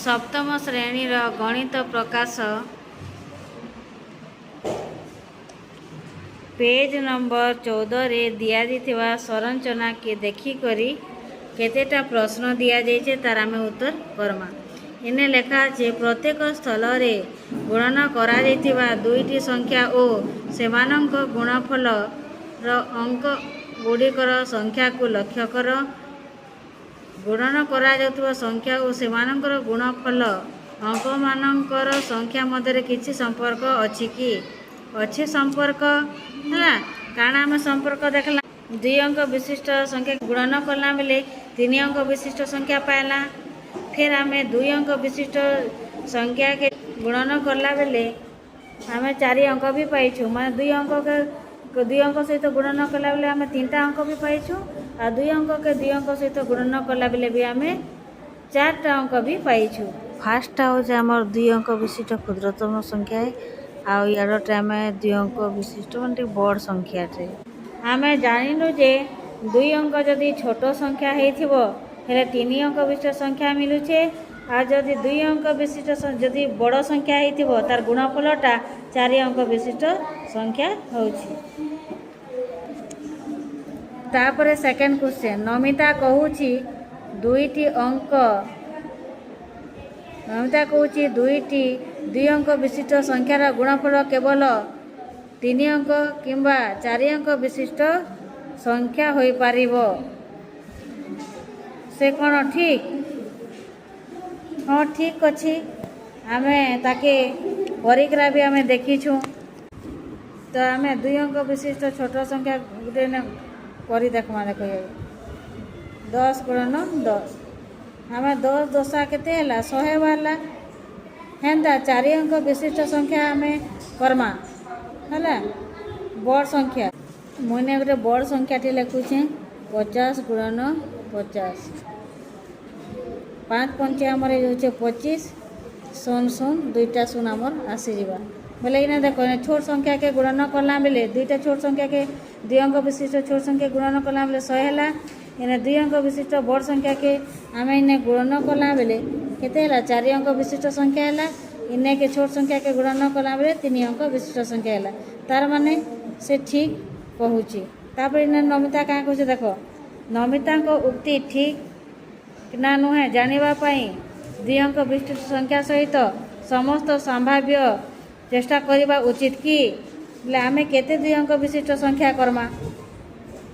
सप्तम श्रेणीर गणित प्रकाश page number 14 रे दिया दिथिबा संरचना के देखिकरी केतेटा प्रश्न दिया जाइछे तार आमे उत्तर करमा। इने लेखा আছে प्रत्येक स्थल रे गणना करा जाइथिबा दुईटी संख्या ओ सेमानंक गुणफल र अंक गुड़िकर संख्या को लक्ष्य कर। गुणन करा जाउथबा संख्या ओ सेमानंकर गुणफल अंक मानंकर संख्या मध्य किछि संपर्क अछि कि अच्छे संपर्क है कारण आम संपर्क देखला दुई अंक विशिष्ट संख्या गुणन कला बेले 3 अंक विशिष्ट संख्या पाला। फिर आम दुई अंक विशिष्ट संख्या के गुणन कला बेले आम 4 अंक भी पाइछु मैं दुई अंक सहित गुणन कला बेले आम 3टा अंक भी पाइछु आ दुई अंक सहित गुणन कला बेले भी आम 4टा अंक भी पाइछु। फास्ट हूँ आम दुई अंक विशिष्ट क्षुद्रतम संख्या है आउ यारे आम 2 अंक विशिष्ट मानते बड़ संख्याटे आम जानलु जे 2 अंक जदि छोट संख्या हो 3 अंक विशिष्ट संख्या मिलूचे आ जदि 2 अंक विशिष्ट जदि बड़ संख्या हो तार गुणफलटा 4 अंक विशिष्ट संख्या होउछि। तापर सेकेंड क्वेश्चन नमिता कहूछि दुईटी अंक नमिता कहूछि दुईटी 2 अंक विशिष्ट संख्यार गुणफल केवल 3 अंक किंबा 4 अंक विशिष्ट संख्या होई पारिबो से कौन ठीक हाँ ठीक अच्छी आम ताके परीक्षा भी आम देखीछू तो आम 2 अंक विशिष्ट छोट संख्या गोटे करी देखमा देख 10 गुणन 10 आम 10 दशा केते हैला 100 बाहरला हेन्ता 4 अंक विशिष्ट संख्या आम करमा है बड़ संख्या मुझे गोटे बड़ संख्या लिखुचे 50 गुणन 50 5 पंचे आमर ये 25 शून शून 2टा शून आमर आसीजा बोले इना देख छोट संख्या के गुणन कला बेले 2टा छोट संख्या के 2 अंक विशिष्ट छोट संख्या गुणन कला बेले 100 है इन्हें 2 अंक विशिष्ट बड़ संख्या के आम इन्हें गुणन कला बेले केते 4 अंक विशिष्ट संख्या है इन्हें के छोट संख्या के गुणन कला बेले 3 अंक विशिष्ट संख्या है तार माने से ठीक कहूची। तापर इन्हें नमिता क्या कहूँ देख नमिता को उक्ति ठीक ना नुहे जानिबा पाई 2 अंक विशिष्ट संख्या सहित समस्त संभाव्य चेष्टा करबा उचित कि बोले आम केते 2 अंक विशिष्ट संख्या करमा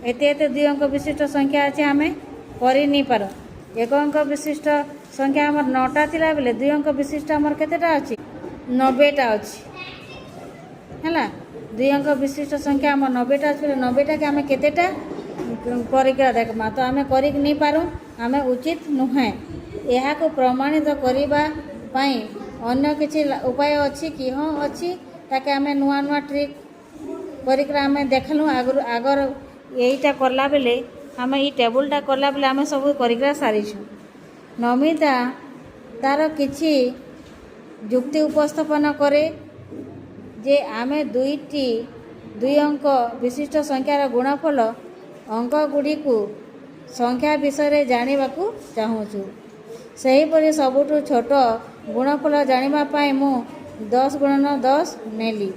एते 2 अंक विशिष्ट संख्या अच्छे आम कर नहीं पार 1 अंक विशिष्ट संख्या आमर 9टा थिला बेले 2 अंक विशिष्ट आमर केतेटा अछि 90टा अछि हैला 2 अंक विशिष्ट संख्या आमर 90टा अछि बेले 90टा के आम केतेटा करिका देखमा तो आम कर नहीं पारू आम उचित नुहे यह को प्रमाणित करबा पई अन्य किछि उपाय अछि कि हाँ अछि ताके आम नुआ नुआ ट्रिक करिका आम देखलु आगर यहीटा करला बेले आम ये टेबुलटा करला बेले आम सब करिका सारीछु। नमिता तार किछि जुक्ति उपस्थापन करे जे आम 2 अंक विशिष्ट संख्यार गुणफल अंक गुड़ी को संख्या विषय जानिबाकू चाहूँ सेहीपरि सबुठु छोट गुणफल जानिबा पाई मु 10 गुणन 10 नेली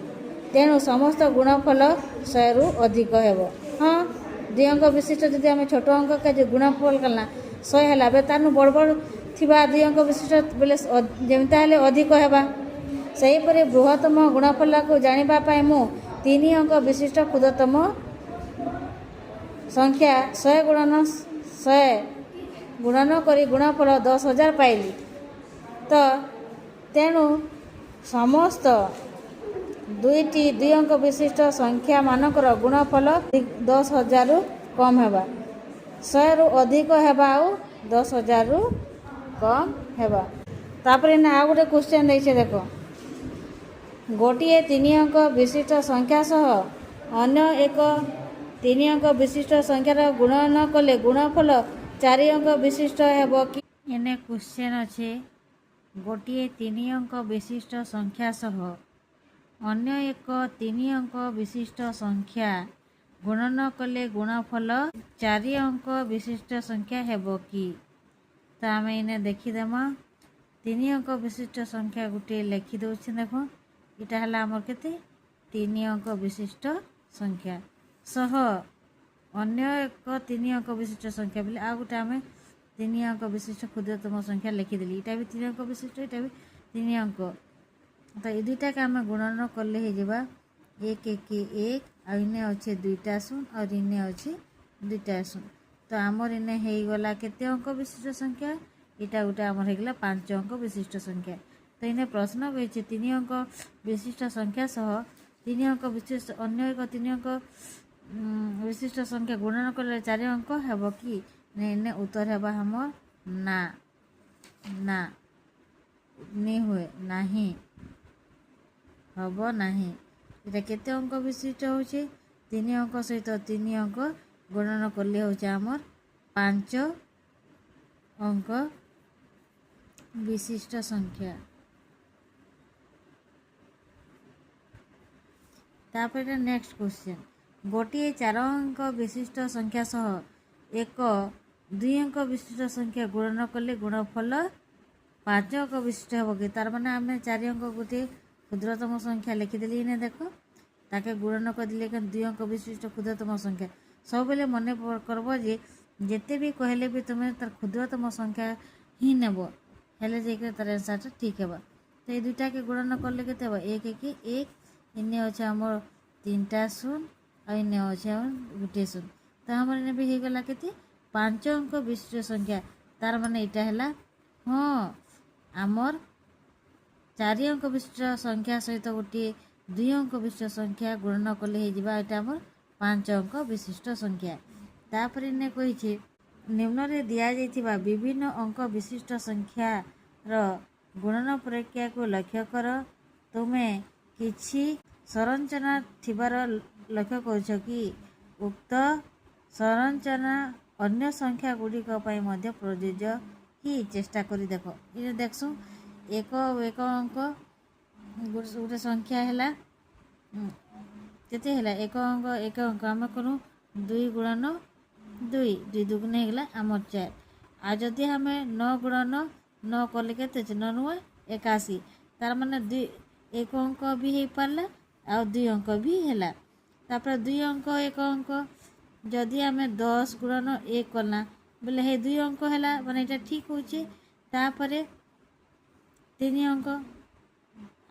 तेणु समस्त गुणफल 100 रु अधिक हेबो। हाँ 2 अंक विशिष्ट जदि आम छोट अंक के गुणफल कला 100 है बे तार बड़ बड़ थिबा 2 अंक विशिष्ट बोले जमिता हेले अधिक हेबा सेहीपरि बृहत्तम गुणफल को जानिबा पाई मु 3 अंक विशिष्ट क्षुद्रतम संख्या 100 गुणन 100 गुणन करी गुणफल 10,000 पाइली तो तेणु समस्त 2 अंक विशिष्ट संख्या मानकर गुणफल 10,000 रु कम हेबा 100 रु अधिक हेबा आउ 10,000 रु कम हेबा। तापर इन्हें आ गोटे क्वेश्चन देखे देख गोटे 3 अंक विशिष्ट संख्या सह अन्य एक 3 अंक विशिष्ट संख्यार गुणन कले गुणफल 4 अंक विशिष्ट हेबो कि इन्हें क्वेश्चन अच्छे गोटे 3 अंक विशिष्ट संख्या सह अन्य एक 3 अंक विशिष्ट संख्या गुणन कले गुणफल 4 अंक विशिष्ट संख्या हेबो कि तो आम इन्हें देखीदेमा तीन अंक विशिष्ट संख्या गोटे लिखि दौचे देख इटा है आमर केते 3 अंक विशिष्ट संख्या सह अन्य एक 3 अंक विशिष्ट संख्या बोले आ गोटे आम 3 अंक विशिष्ट क्षुद्रतम संख्या लिखिदेली इटा भी 3 अंक विशिष्ट इटा भी 3 अंक तो ये दुईटा के आम गुणन कले हो एक एक एक आने अच्छे 2टा शून्य और इने अच्छे 2टा शून्य तो आमर इने हो गला केते अंक विशिष्ट संख्या इटा गोटे आमर हो गला 5 अंक विशिष्ट संख्या तो इन्हें प्रश्न कही 3 अंक विशिष्ट संख्या सह 3 अंक विशिष्ट अन्य एक 3 अंक विशिष्ट संख्या गुणन कले 4 अंक हेब कि इन्हें उत्तर है हमर ना ना नहीं हुए नहीं हम नहीं इटा केते अंक विशिष्ट होचे 3 अंक सहित 3 अंक गुणन कले होचे हमर 5 अंक विशिष्ट संख्या तापर नेक्स्ट क्वेश्चन गोटे 4 अंक विशिष्ट संख्या सह एक 2 अंक विशिष्ट संख्या गुणन कले गुणफल 5 अंक विशिष्ट हे कि तार माने आम 4 अंक गोटे क्षुद्रतम संख्या लिखिदेली इन्हें देख ताके गुणन करदे 2 अंक विशिष्ट क्षुद्रतम संख्या सब बेले मन करब जे जिते भी कहले भी तुम्हें तार क्षुद्रतम संख्या ही नेब हेले जाकर तार आंसर ठीक है तो ये दुईटा के गुणन कले के एक एक एक इन्हें अच्छे आमर 3टा शून्य और इन्हें अच्छे गोटे शून्य तो हमारे इन्हें भी होगला के 5 अंक विशिष्ट संख्या तार माने इटा है हाँ आमर 4 अंक विशिष्ट संख्या सहित गोटे 2 अंक विशिष्ट संख्या गुणन कले यहाँ आमर 5 अंक विशिष्ट संख्या तापर इन्हें कही निम्न रे दिया जाइथिबा विभिन्न अंक विशिष्ट संख्यार गुणन प्रक्रिया को लक्ष्य कर तुम्हें किछि संरचना थिबार लक्ष्य करुछ कि उक्त संरचना अन्य संख्या गुड़िक प्रযোज्य कि चेष्टा करी देख ये देखसु एक एक अंक गोटे संख्या है केते है एक अंक आम करूँ 2 गुणन 2 2 दुगुने होगा आमर 4 आ जदि आम 9 गुणन 9 कले के 9 नुए 81 तार माने 2 एक अंक भी हो पारा आ 2 अंक भी है तापर 2 अंक एक अंक जदि आम 10 गुणन 1 कला बोले हे 2 अंक है माने ये ठीक होचे तापर 3 अंक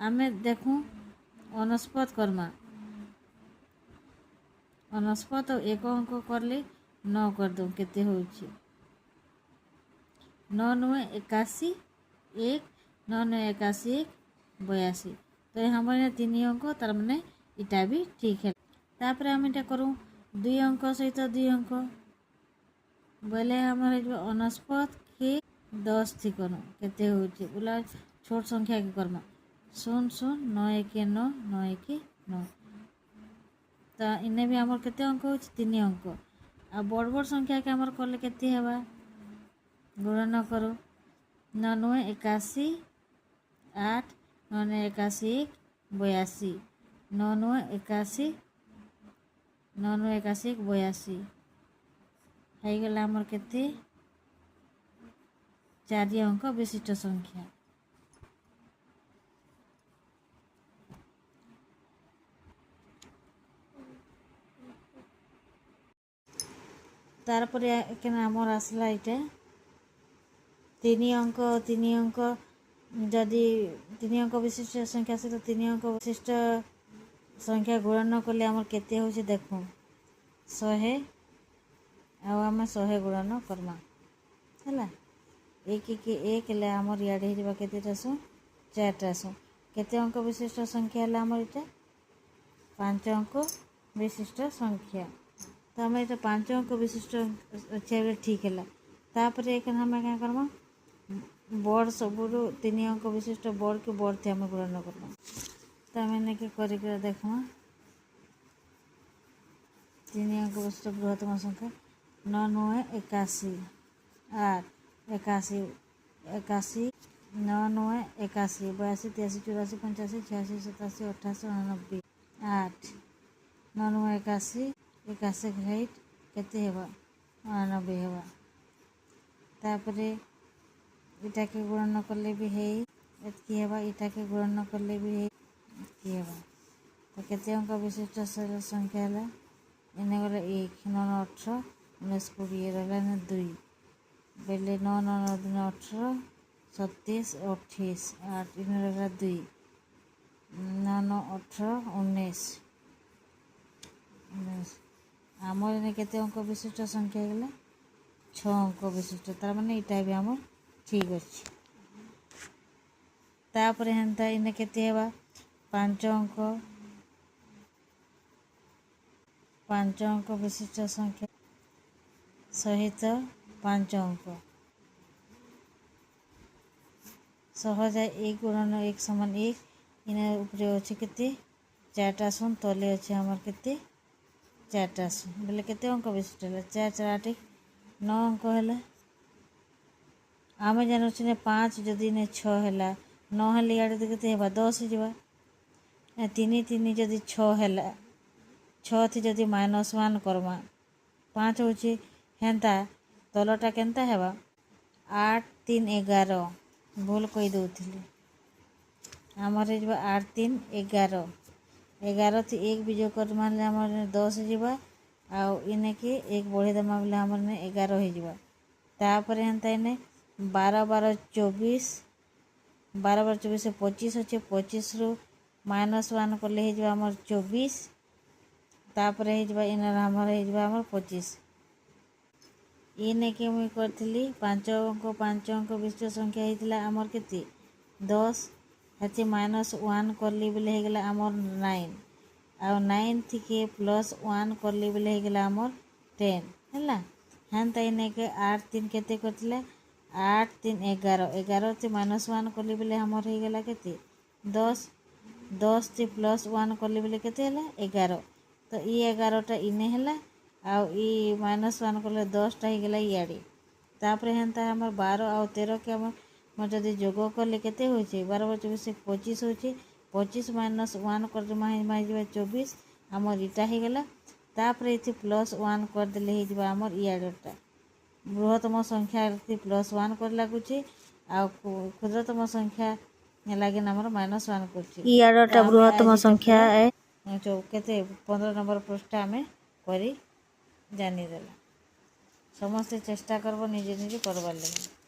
आम देखूँ अनस्पत कर्मा अनस्पत एक अंक करले 9 कर दो केते होची 9 नुए 81 1 9 नुए 81 1 82 तो हमारे 3 अंक तार माने इटा भी ठीक है तापर आम इटा करूँ 2 अंक सहित 2 अंक बोले हमारे अनस्पत के 10 थी करूँ केते होची बोला छोट संख्या के कर्मा 0 0 9 1 9 9 1 9 तो इन्हें भी आमर केते अंक हो 3 अंक आ बड़ बड़ संख्या के आमर कले केते हेबा गुणन करो 9 9 81 8 9 9 81 82 9 9 81 9 9 81 82 हो गला आमर केते 4 अंक विशिष्ट संख्या तारपर आमर आसला इटा 3 अंक जदि 3 अंक विशिष्ट संख्या सहित 3 अंक विशिष्ट संख्या गुणन कले आमर केते होचे देखो 100 आम 100 गुणन करमा है एक एक एक ले आमर इे केतेटा शून्य 4टा शून्य केते अंक विशिष्ट संख्या है आमर इटा 5 अंक विशिष्ट संख्या तो आम ये 5 अंक विशिष्ट अच्छे ठीक है तापर आम क्या करमा बड़ सब 3 अंक विशिष्ट बड़ के बड़ थे आम गुणन करमा तो आम कर देखमा 3 अंक विशिष्ट बृहत्तम संख्या 9 9 81 8 81 81 9 9 81 82 83 84 85 86 87 88 89 8 9 9 81 81 हाइट केते हेबा 89 हेबा तापरे इटा के गुणन कले भी है एतकी हेबा इटा के गुणन कले भी है एतकी हेबा तो केते अंक विशिष्ट संख्या है इने गले 1 9 18 19 20 रहला ने 2 बेले 9 9 9 18 37 28 8 इने रहला 2 9 9 18 19 आमर इने केते अंक विशिष्ट संख्या है 6 अंक विशिष्ट तार माने इटा भी आमर ठीक अच्छे तापर हेन्ता इने केते हेबा 5 अंक विशिष्ट संख्या सहित 5 अंक सहज 1 गुणन 1 समान 1 इने ऊपर अच्छे केते 4टा शून्य तले अच्छे हमर केते 4टा शून्य बोले केते अंक विशिष्ट है 4 4 8 9 अंक है आम जानूँ 5 जदि ने 6 है 9 हेले इे तो केते हेबा 10 हो 3 3 जदि 6 है 6 थी जदि -1 करमा 5 होची हेन्ता तलटा केन्ता हेबा 8 3 11 भूल कही दौली आमर हो 8 3 11 11 थी 1 बीजोग कर मान आमर 10 हो आउ इने के 1 बढ़े देमा बोले आमर ने 11 हो तापर हेन्ता इने 12 12 24 12 12 24 25 अच्छे 25 रु -1 कले हो आमर 24 तापर हो इनर आमर हो आमर 25 इने के मुई करथिली 5 अंक विशिष्ट संख्या होता आमर केते 10 हेती -1 करली बोले हो आमर 9 आउ 9 थी के +1 करली बोले हो आमर 10 है हेन्ता इने के 8 3 केते करथिले 8 3 11 11 थी -1 करली बोले आमर हो गला केते 10 10 थी +1 करली बोले केते हला 11 तो 11टा इने हला आउ -1 कले 10टा हो गला इे तापर हेन्ता आमर 12 आउ 13 के आमर जदि जोग कले केते होचे 12 24 25 होचे 25 -1 कर माही 24 आमर इटा हो गला तापर ये +1 करदे हो आमर इेटा बृहत्तम संख्या +1 कर लगुचे आ क्षुद्रतम संख्या लगे आमर -1 कर बृहत्तम संख्या केते 15 नंबर पृष्ठ आम करी जानीदेला समस्ते चेष्टा करब निजे निजे करवार लगे।